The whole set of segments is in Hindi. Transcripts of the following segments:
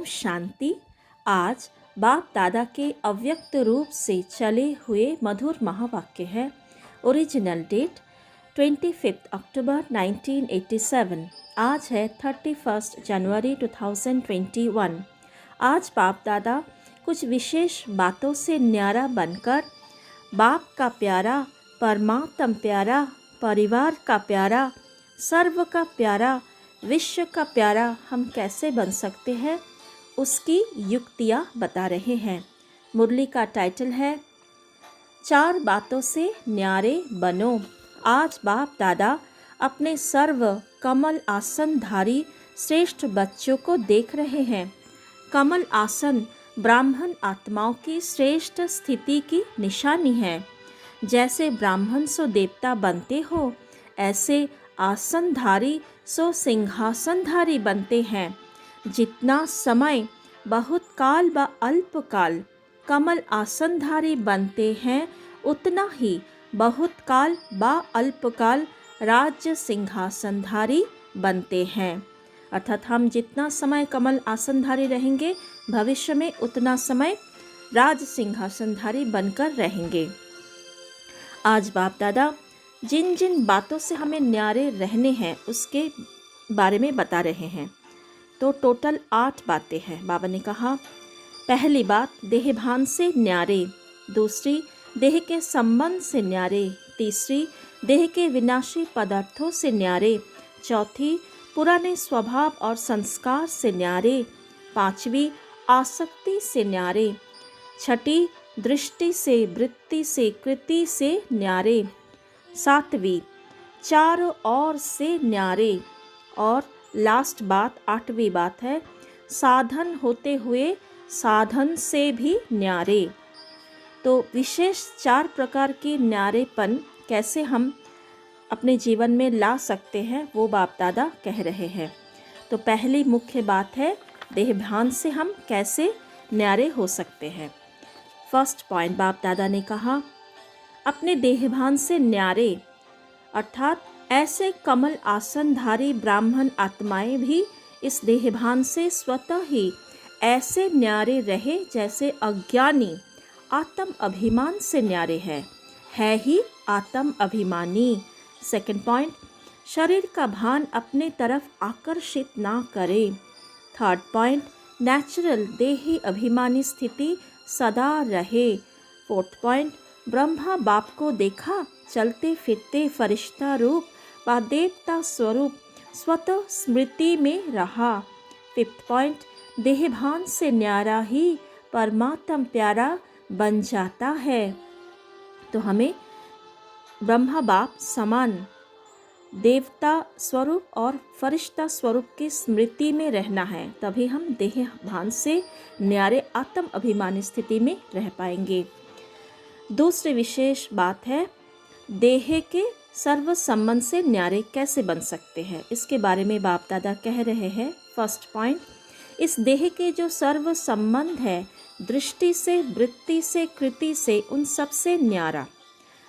ओम शांति। आज बाप दादा के अव्यक्त रूप से चले हुए मधुर महावाक्य है। ओरिजिनल डेट 25 अक्टूबर 1987। आज है 31 जनवरी 2021। आज बाप दादा कुछ विशेष बातों से न्यारा बनकर बाप का प्यारा, परमात्म प्यारा, परिवार का प्यारा, सर्व का प्यारा, विश्व का प्यारा हम कैसे बन सकते हैं उसकी युक्तियाँ बता रहे हैं। मुरली का टाइटल है 4 बातों से न्यारे बनो। आज बाप दादा अपने सर्व कमल आसनधारी श्रेष्ठ बच्चों को देख रहे हैं। कमल आसन ब्राह्मण आत्माओं की श्रेष्ठ स्थिति की निशानी है। जैसे ब्राह्मण सो देवता बनते हो, ऐसे आसनधारी सो सिंहासनधारी बनते हैं। जितना समय बहुत काल व अल्प काल कमल आसनधारी बनते हैं, उतना ही बहुत काल व अल्प काल राज्य सिंहासनधारी बनते हैं। अर्थात हम जितना समय कमल आसनधारी रहेंगे, भविष्य में उतना समय राज सिंहासनधारी बनकर रहेंगे। आज बाप दादा जिन जिन बातों से हमें न्यारे रहने हैं उसके बारे में बता रहे हैं। तो टोटल 8 बातें हैं। बाबा ने कहा, पहली बात देहभान से न्यारे, दूसरी देह के संबंध से न्यारे, तीसरी देह के विनाशी पदार्थों से न्यारे, चौथी पुराने स्वभाव और संस्कार से न्यारे, पांचवी आसक्ति से न्यारे, छठी दृष्टि से, वृत्ति से, कृति से न्यारे, सातवीं चारों ओर से न्यारे, और लास्ट बात 8वीं बात है साधन होते हुए साधन से भी न्यारे। तो विशेष 4 प्रकार के न्यारेपन कैसे हम अपने जीवन में ला सकते हैं वो बाप दादा कह रहे हैं। तो पहली मुख्य बात है देहभान से हम कैसे न्यारे हो सकते हैं। फर्स्ट पॉइंट बाप दादा ने कहा, अपने देहभान से न्यारे, अर्थात ऐसे कमल आसनधारी ब्राह्मण आत्माएं भी इस देहभान से स्वतः ही ऐसे न्यारे रहे जैसे अज्ञानी आत्म अभिमान से न्यारे है ही आत्म अभिमानी। सेकंड पॉइंट, शरीर का भान अपने तरफ आकर्षित ना करे। थर्ड पॉइंट, नेचुरल देही अभिमानी स्थिति सदा रहे। फोर्थ पॉइंट, ब्रह्मा बाप को देखा चलते फिरते फरिश्ता रूप व देवता स्वरूप स्वतः स्मृति में रहा। फिफ्थ पॉइंट, देहभान से न्यारा ही परमात्म प्यारा बन जाता है। तो हमें ब्रह्मा बाप समान देवता स्वरूप और फरिश्ता स्वरूप की स्मृति में रहना है, तभी हम देहभान से न्यारे आत्म अभिमानी स्थिति में रह पाएंगे। दूसरी विशेष बात है देह के सर्व संबंध से न्यारे कैसे बन सकते हैं, इसके बारे में बाप दादा कह रहे हैं। फर्स्ट पॉइंट, इस देह के जो सर्व संबंध है दृष्टि से, वृत्ति से, कृति से, उन सब से न्यारा।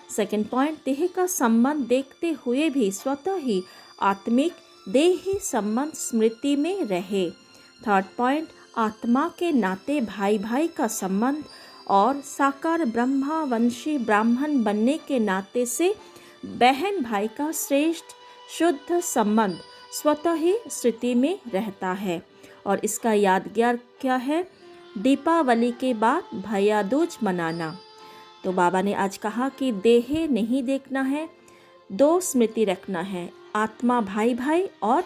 सेकंड पॉइंट, देह का संबंध देखते हुए भी स्वतः ही आत्मिक देही संबंध स्मृति में रहे। थर्ड पॉइंट, आत्मा के नाते भाई भाई का संबंध और साकार ब्रह्मावंशी ब्राह्मण बनने के नाते से बहन भाई का श्रेष्ठ शुद्ध संबंध स्वतः ही स्थिति में रहता है। और इसका यादगार क्या है, दीपावली के बाद भैया दूज मनाना। तो बाबा ने आज कहा कि देह नहीं देखना है, 2 स्मृति रखना है, आत्मा भाई भाई और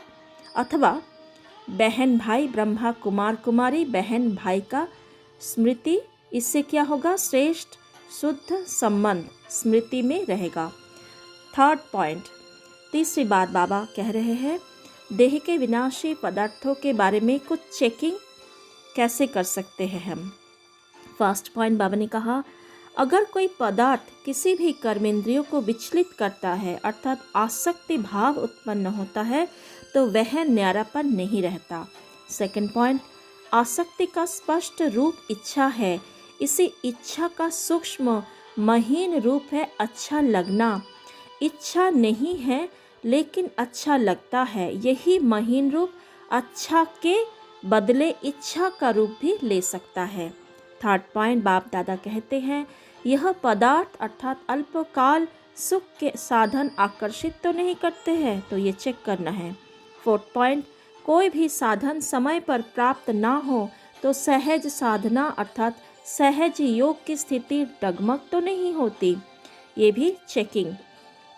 अथवा बहन भाई ब्रह्मा कुमार कुमारी बहन भाई का स्मृति। इससे क्या होगा, श्रेष्ठ शुद्ध संबंध स्मृति में रहेगा। थर्ड पॉइंट, तीसरी बात बाबा कह रहे हैं देह के विनाशी पदार्थों के बारे में कुछ चेकिंग कैसे कर सकते हैं हम। फर्स्ट पॉइंट बाबा ने कहा, अगर कोई पदार्थ किसी भी कर्मेंद्रियों को विचलित करता है अर्थात आसक्ति भाव उत्पन्न होता है तो वह न्यारापन नहीं रहता। सेकंड पॉइंट, आसक्ति का स्पष्ट रूप इच्छा है। इसी इच्छा का सूक्ष्म महीन रूप है अच्छा लगना। इच्छा नहीं है लेकिन अच्छा लगता है, यही महीन रूप अच्छा के बदले इच्छा का रूप भी ले सकता है। थर्ड पॉइंट, बाप दादा कहते हैं यह पदार्थ अर्थात अल्पकाल सुख के साधन आकर्षित तो नहीं करते हैं, तो ये चेक करना है। फोर्थ पॉइंट, कोई भी साधन समय पर प्राप्त ना हो तो सहज साधना अर्थात सहज योग की स्थिति डगमग तो नहीं होती, ये भी चेकिंग।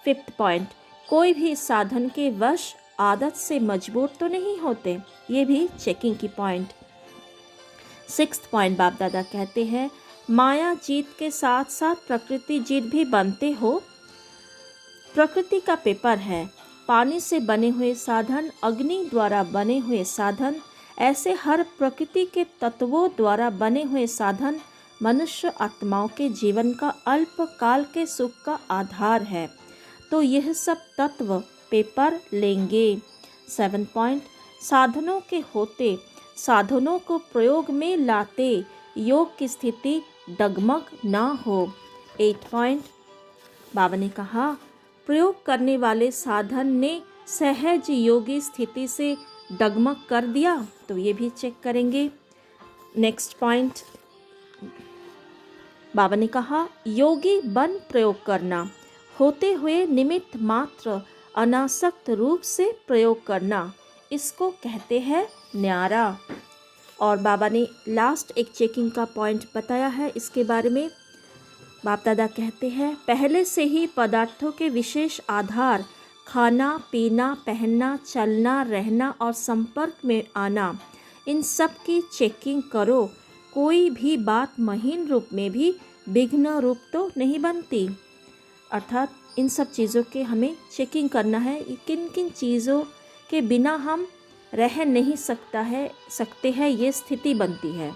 फिफ्थ पॉइंट, कोई भी साधन के वश आदत से मजबूर तो नहीं होते, ये भी चेकिंग की पॉइंट। सिक्स्थ पॉइंट, बाप दादा कहते हैं माया जीत के साथ साथ प्रकृति जीत भी बनते हो। प्रकृति का पेपर है, पानी से बने हुए साधन, अग्नि द्वारा बने हुए साधन, ऐसे हर प्रकृति के तत्वों द्वारा बने हुए साधन मनुष्य आत्माओं के जीवन का अल्पकाल के सुख का आधार है, तो यह सब तत्व पेपर लेंगे। 7 पॉइंट, साधनों के होते साधनों को प्रयोग में लाते योग की स्थिति डगमग ना हो। 8 पॉइंट, बाबा ने कहा प्रयोग करने वाले साधन ने सहज योगी स्थिति से डगमग कर दिया, तो ये भी चेक करेंगे। नेक्स्ट पॉइंट, बाबा ने कहा योगी बन प्रयोग करना, होते हुए निमित्त मात्र अनासक्त रूप से प्रयोग करना, इसको कहते हैं न्यारा। और बाबा ने लास्ट एक चेकिंग का पॉइंट बताया है इसके बारे में। बाप दादा कहते हैं पहले से ही पदार्थों के विशेष आधार खाना पीना पहनना चलना रहना और संपर्क में आना, इन सब की चेकिंग करो, कोई भी बात महीन रूप में भी विघ्न रूप तो नहीं बनती। अर्थात इन सब चीज़ों के हमें चेकिंग करना है, किन किन चीज़ों के बिना हम रह नहीं सकते हैं, ये स्थिति बनती है।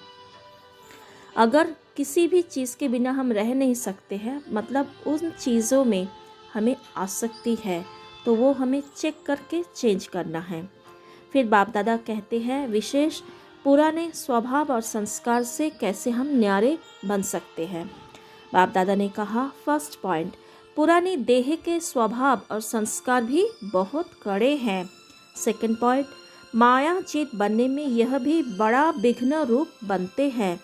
अगर किसी भी चीज़ के बिना हम रह नहीं सकते हैं, मतलब उन चीज़ों में हमें आसक्ति है, तो वो हमें चेक करके चेंज करना है। फिर बाप दादा कहते हैं विशेष पुराने स्वभाव और संस्कार से कैसे हम न्यारे बन सकते हैं। बाप दादा ने कहा फर्स्ट पॉइंट, पुरानी देह के स्वभाव और संस्कार भी बहुत कड़े हैं। सेकंड पॉइंट, माया जीत बनने में यह भी बड़ा विघ्न रूप बनते हैं।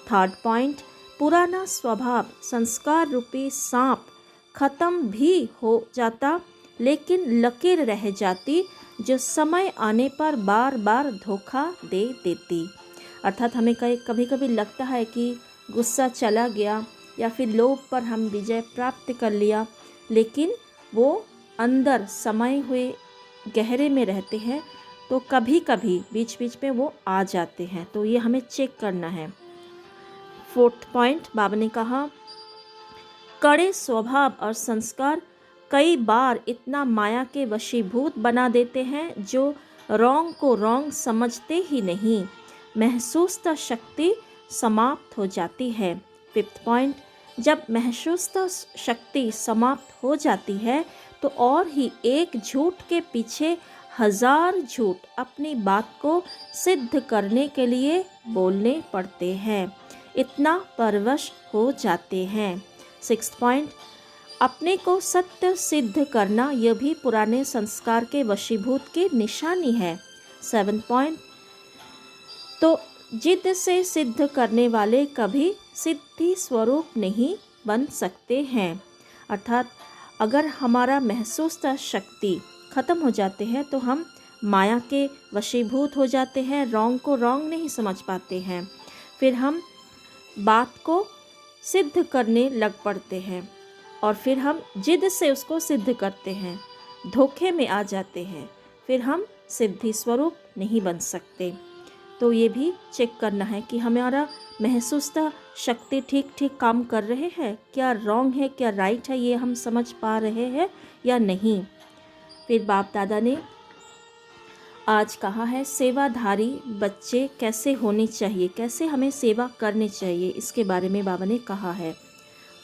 थर्ड पॉइंट, पुराना स्वभाव संस्कार रूपी सांप खत्म भी हो जाता, लेकिन लकीर रह जाती जो समय आने पर बार बार धोखा दे देती। अर्थात हमें कभी कभी लगता है कि गुस्सा चला गया या फिर लोभ पर हम विजय प्राप्त कर लिया, लेकिन वो अंदर समाये हुए गहरे में रहते हैं, तो कभी कभी बीच बीच में वो आ जाते हैं, तो ये हमें चेक करना है। फोर्थ पॉइंट, बाबा ने कहा कड़े स्वभाव और संस्कार कई बार इतना माया के वशीभूत बना देते हैं जो रॉन्ग को रॉन्ग समझते ही नहीं, महसूसता शक्ति समाप्त हो जाती है। फिफ्थ पॉइंट, जब महसूसता शक्ति समाप्त हो जाती है तो और ही एक झूठ के पीछे हजार झूठ अपनी बात को सिद्ध करने के लिए बोलने पड़ते हैं, इतना परवश हो जाते हैं। सिक्स्थ पॉइंट, अपने को सत्य सिद्ध करना यह भी पुराने संस्कार के वशीभूत की निशानी है। सेवन पॉइंट, तो जिद से सिद्ध करने वाले कभी सिद्धि स्वरूप नहीं बन सकते हैं। अर्थात अगर हमारा महसूसता शक्ति खत्म हो जाते हैं तो हम माया के वशीभूत हो जाते हैं, रॉन्ग को रॉन्ग नहीं समझ पाते हैं, फिर हम बात को सिद्ध करने लग पड़ते हैं और फिर हम जिद से उसको सिद्ध करते हैं, धोखे में आ जाते हैं, फिर हम सिद्धि स्वरूप नहीं बन सकते। तो ये भी चेक करना है कि हमारा महसूसता शक्ति ठीक ठीक काम कर रहे हैं, क्या रॉन्ग है क्या राइट है, ये हम समझ पा रहे हैं या नहीं। फिर बाप दादा ने आज कहा है सेवाधारी बच्चे कैसे होने चाहिए, कैसे हमें सेवा करनी चाहिए, इसके बारे में बाबा ने कहा है।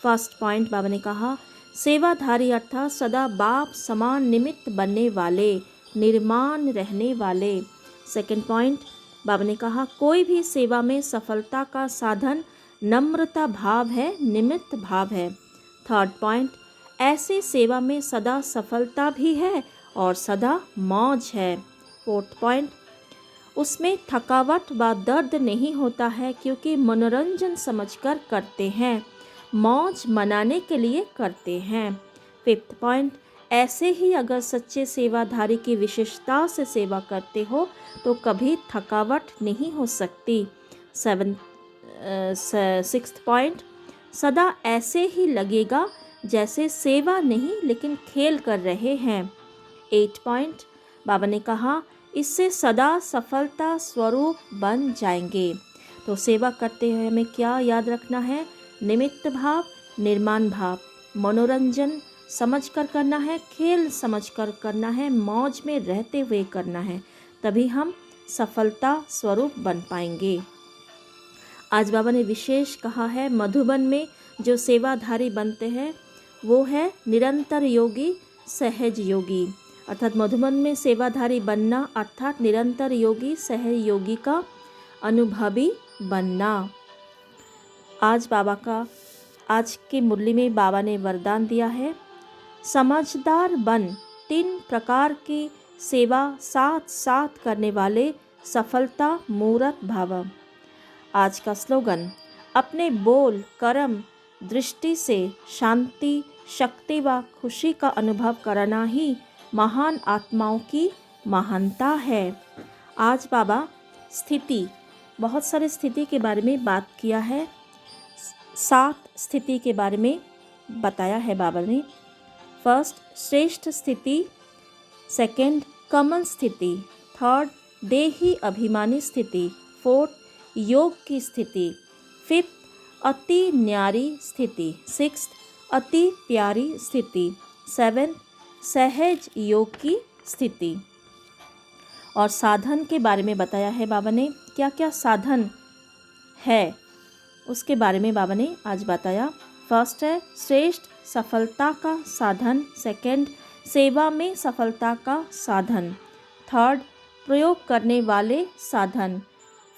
फर्स्ट पॉइंट, बाबा ने कहा सेवाधारी अर्थात सदा बाप समान निमित्त बनने वाले, निर्माण रहने वाले। सेकंड पॉइंट, बाबा ने कहा कोई भी सेवा में सफलता का साधन नम्रता भाव है, निमित्त भाव है। थर्ड पॉइंट, ऐसी सेवा में सदा सफलता भी है और सदा मौज है। फोर्थ पॉइंट, उसमें थकावट व दर्द नहीं होता है, क्योंकि मनोरंजन समझकर करते हैं, मौज मनाने के लिए करते हैं। फिफ्थ पॉइंट, ऐसे ही अगर सच्चे सेवाधारी की विशेषता से सेवा करते हो तो कभी थकावट नहीं हो सकती। सिक्स्थ पॉइंट, सदा ऐसे ही लगेगा जैसे सेवा नहीं लेकिन खेल कर रहे हैं। 8 पॉइंट, बाबा ने कहा इससे सदा सफलता स्वरूप बन जाएंगे। तो सेवा करते हुए हमें क्या याद रखना है? निमित्त भाव, निर्माण भाव, मनोरंजन समझकर करना है, खेल समझकर करना है, मौज में रहते हुए करना है, तभी हम सफलता स्वरूप बन पाएंगे। आज बाबा ने विशेष कहा है, मधुबन में जो सेवाधारी बनते हैं वो है निरंतर योगी, सहज योगी। अर्थात मधुबन में सेवाधारी बनना अर्थात निरंतर योगी, सहज योगी का अनुभवी बनना। आज की मुरली में बाबा ने वरदान दिया है, समझदार बन 3 प्रकार की सेवा साथ साथ करने वाले सफलता मूरत भव। आज का स्लोगन, अपने बोल, कर्म, दृष्टि से शांति, शक्ति व खुशी का अनुभव करना ही महान आत्माओं की महानता है। आज बाबा बहुत सारे स्थिति के बारे में बात किया है। 7 स्थिति के बारे में बताया है बाबा ने। फर्स्ट, श्रेष्ठ स्थिति। सेकंड, कमल स्थिति। थर्ड, देही अभिमानी स्थिति। फोर्थ, योग की स्थिति। फिफ्थ, अति न्यारी स्थिति। सिक्स्थ, अति प्यारी स्थिति। सेवेंथ, सहज योग की स्थिति। और साधन के बारे में बताया है बाबा ने, क्या क्या साधन है उसके बारे में बाबा ने आज बताया। फर्स्ट है श्रेष्ठ सफलता का साधन। सेकंड, सेवा में सफलता का साधन। थर्ड, प्रयोग करने वाले साधन।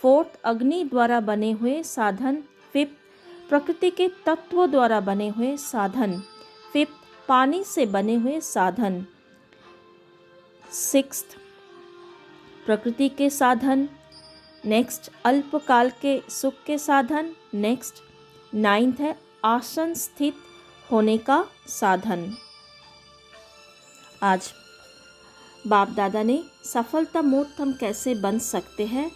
फोर्थ, अग्नि द्वारा बने हुए साधन। फिफ्थ, प्रकृति के तत्वों द्वारा बने हुए साधन। फिफ्थ, पानी से बने हुए साधन। सिक्स्थ, प्रकृति के साधन। नेक्स्ट, अल्पकाल के सुख के साधन। नेक्स्ट, नाइन्थ है आसन स्थित होने का साधन। आज बाप दादा ने सफलता मूर्त हम कैसे बन सकते हैं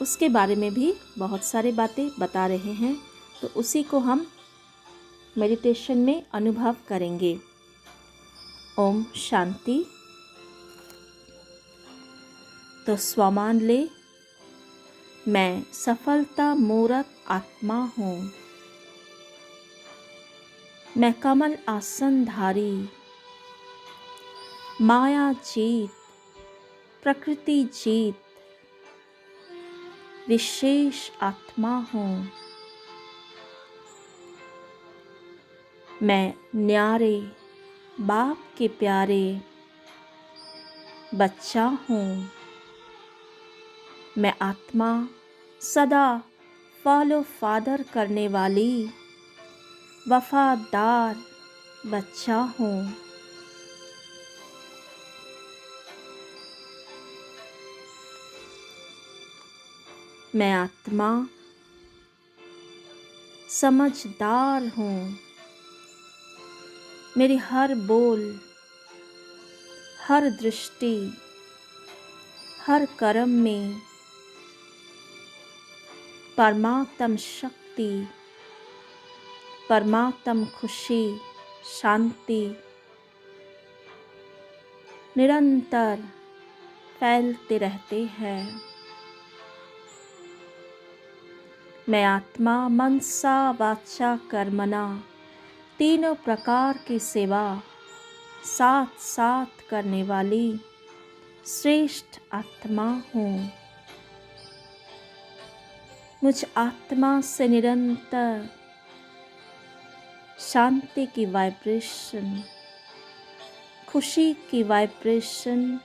उसके बारे में भी बहुत सारी बातें बता रहे हैं, तो उसी को हम मेडिटेशन में अनुभव करेंगे। ओम शांति। तो स्वमान ले, मैं सफलता मूरत आत्मा हूँ। मैं कमल आसनधारी, माया जीत, प्रकृति जीत, विशेष आत्मा हूँ। मैं न्यारे बाप के प्यारे बच्चा हूँ। मैं आत्मा सदा फॉलो फादर करने वाली वफादार बच्चा हूँ। मैं आत्मा समझदार हूँ। मेरी हर बोल, हर दृष्टि, हर कर्म में परमात्म शक्ति, परमात्म खुशी, शांति निरंतर फैलते रहते हैं। मैं आत्मा मनसा वाचा कर्मणा तीनों प्रकार की सेवा साथ साथ करने वाली श्रेष्ठ आत्मा हूँ। मुझ आत्मा से निरंतर शांति की वाइब्रेशन, खुशी की वाइब्रेशन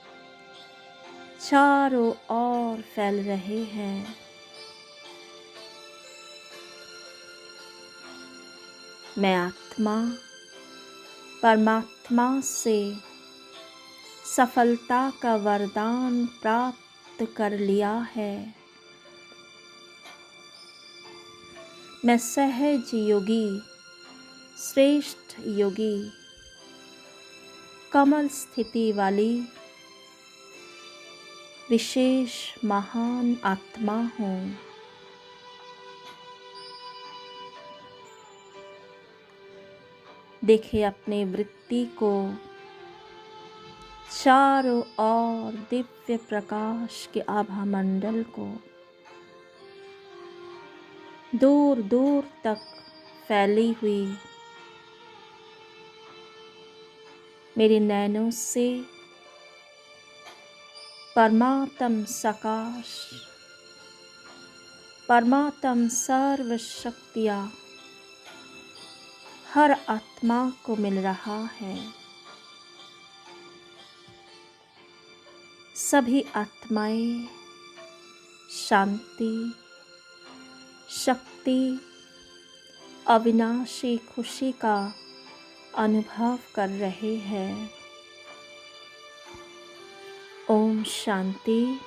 चारों ओर फैल रहे हैं। मैं आत्मा परमात्मा से सफलता का वरदान प्राप्त प्राप्त कर लिया है। मैं सहज योगी, श्रेष्ठ योगी, कमल स्थिति वाली विशेष महान आत्मा हूँ। देखिए अपनी वृत्ति को चारों ओर दिव्य प्रकाश के आभा मंडल को दूर दूर तक फैली हुई मेरे नैनों से परमात्म सकाश, परमात्म सर्व शक्तियाँ हर आत्मा को मिल रहा है। सभी आत्माएं शांति, शक्ति, अविनाशी खुशी का अनुभव कर रहे हैं। ओम शांति।